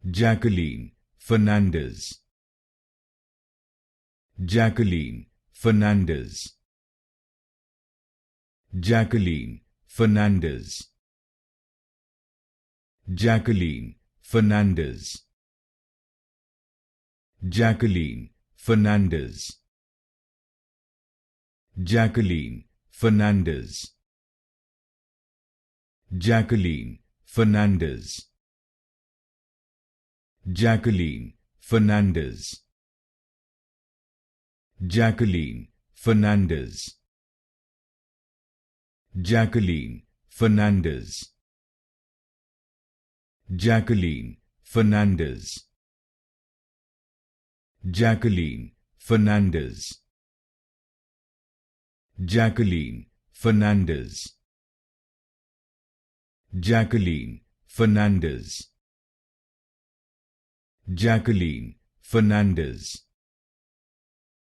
Jacqueline Fernandez. Jacqueline Fernandez. Jacqueline Fernandez. Jacqueline Fernandez. Jacqueline Fernandez. Jacqueline Fernandez. Jacqueline Fernandez. Jacqueline Fernandez. Jacqueline Fernandez. Jacqueline Fernandez. Jacqueline Fernandez. Jacqueline Fernandez. Jacqueline Fernandez. Jacqueline Fernandez. Jacqueline Fernandez.